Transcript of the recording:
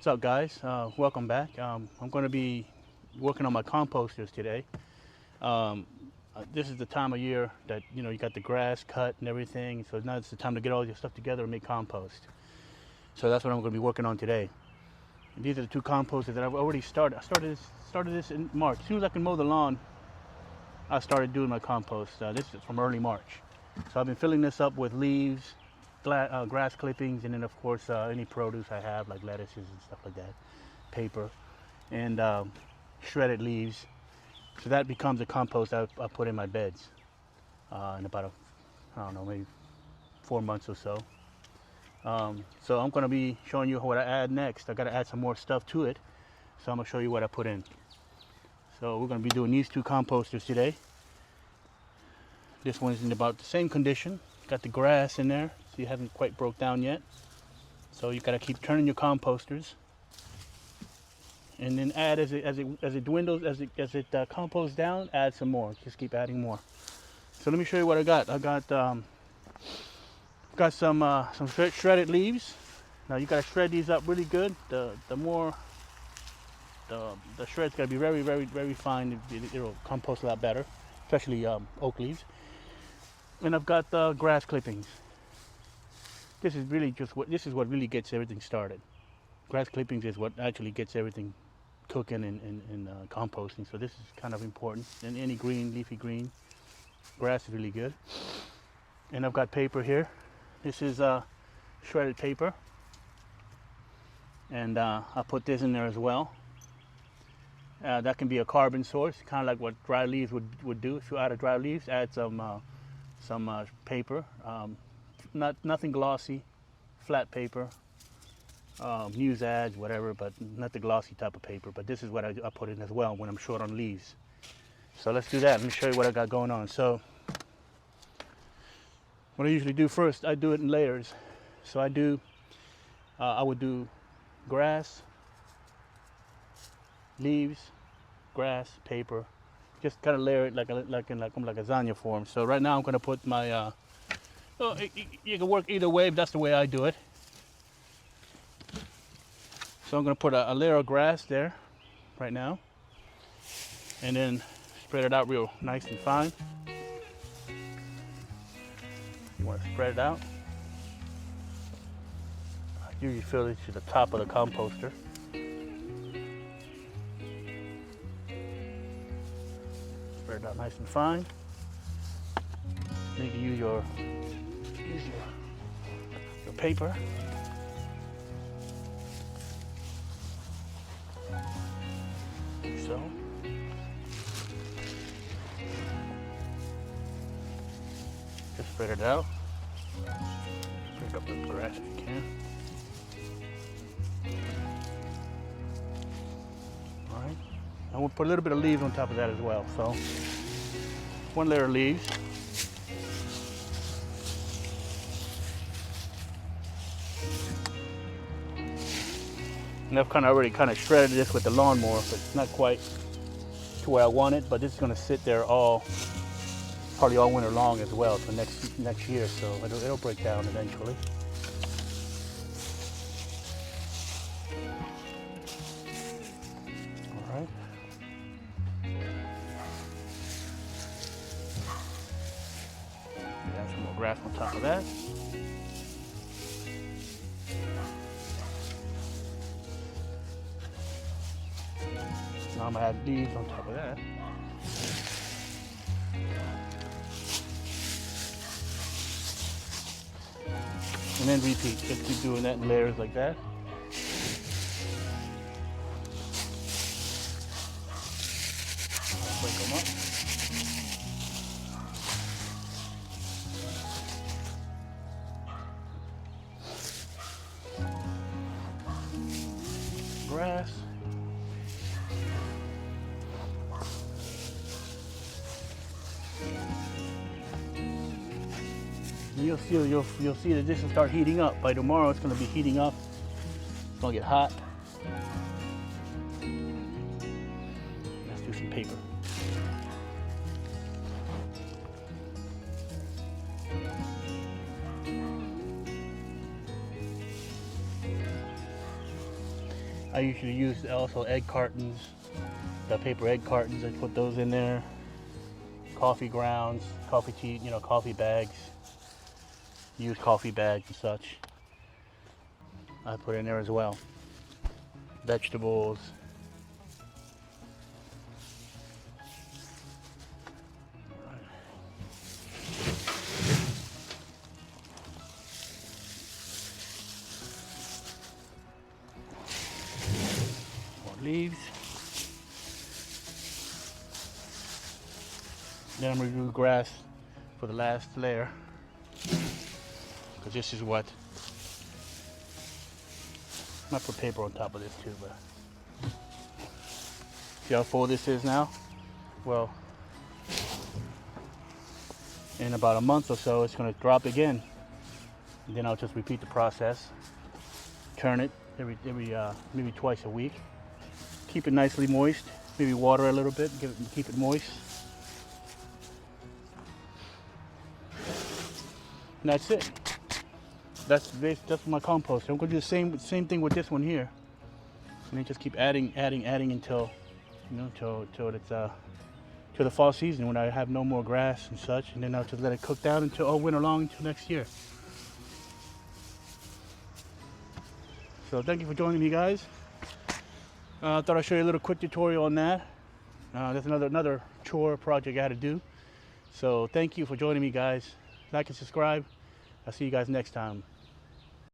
What's up, guys? Welcome back. I'm going to be working on my composters today. Um, this is the time of year that you got the grass cut and everything, so now it's the time to get all your stuff together and make compost. So that's what I'm going to be working on today. And these are the two composters that I've already started. I started this in March. As soon as I can mow the lawn, I started doing my compost. This is from early March. So I've been filling this up with leaves, grass clippings, and then of course any produce I have like lettuces and stuff like that, paper, and shredded leaves. So that becomes the compost I put in my beds in about I don't know, maybe 4 months or so. So I'm going to be showing you what I add next. I got to add some more stuff to it, so I'm going to show you what I put in. So we're going to be doing these two composters today. This one's in about the same condition. Got the grass in there, so it hasn't quite broke down yet. So you got to keep turning your composters, and then add as it dwindles, as it composts down. Add some more. Just keep adding more. So let me show you what I got. I got some shredded leaves. Now you got to shred these up really good. The more the shred's got to be very fine. It'll compost a lot better, especially oak leaves. And I've got grass clippings. This is what really gets everything started. Grass clippings is what actually gets everything cooking and composting. So this is kind of important. And any green, leafy green, grass is really good. And I've got paper here. This is shredded paper, and I'll put this in there as well. That can be a carbon source, kind of like what dry leaves would do. If you add dry leaves, add some paper, nothing glossy, flat paper, news ads, whatever, but not the glossy type of paper. But this is what I put in as well when I'm short on leaves. So let's do that. Let me show you what I got going on. So what I usually do first, I do it in layers. So I would do grass, leaves, grass, paper. Just kind of layer it like a lasagna form. So right now I'm going to put my, you can work either way, but that's the way I do it. So I'm going to put a layer of grass there right now, and then spread it out real nice and fine. You want to spread it out. I usually fill it to the top of the composter. Spread it out nice and fine. Then you can use your paper. Like so. Just spread it out. Pick up the grass if you can. Alright. I will put a little bit of leaves on top of that as well. So, one layer of leaves. And I've already shredded this with the lawnmower, but it's not quite to where I want it. But this is going to sit there probably all winter long as well, so next year. So it'll break down eventually. All right. Add some more grass on top of that. Now I'm gonna add leaves on top of that. And then repeat. Just keep doing that in layers like that. Break them up. Grass. You'll see that this will start heating up. By tomorrow, it's going to be heating up. It's going to get hot. Let's do some paper. I usually use also egg cartons, the paper egg cartons. I put those in there. Coffee grounds, coffee tea, coffee bags. Use coffee bags and such. I put in there as well. Vegetables. More leaves. Then I'm going to do grass for the last layer, because this is what, I might put paper on top of this too, but see how full this is now? Well, in about a month or so it's going to drop again, and then I'll just repeat the process. Turn it every maybe twice a week. Keep it nicely moist, maybe water a little bit, keep it moist. And that's it. That's my compost. I'm gonna do the same thing with this one here, and then just keep adding until till it's till the fall season, when I have no more grass and such, and then I'll just let it cook down until all winter long, until next year. So thank you for joining me, guys. I thought I'd show you a little quick tutorial on that. That's another chore project I had to do. So thank you for joining me, guys. Like and subscribe. I'll see you guys next time.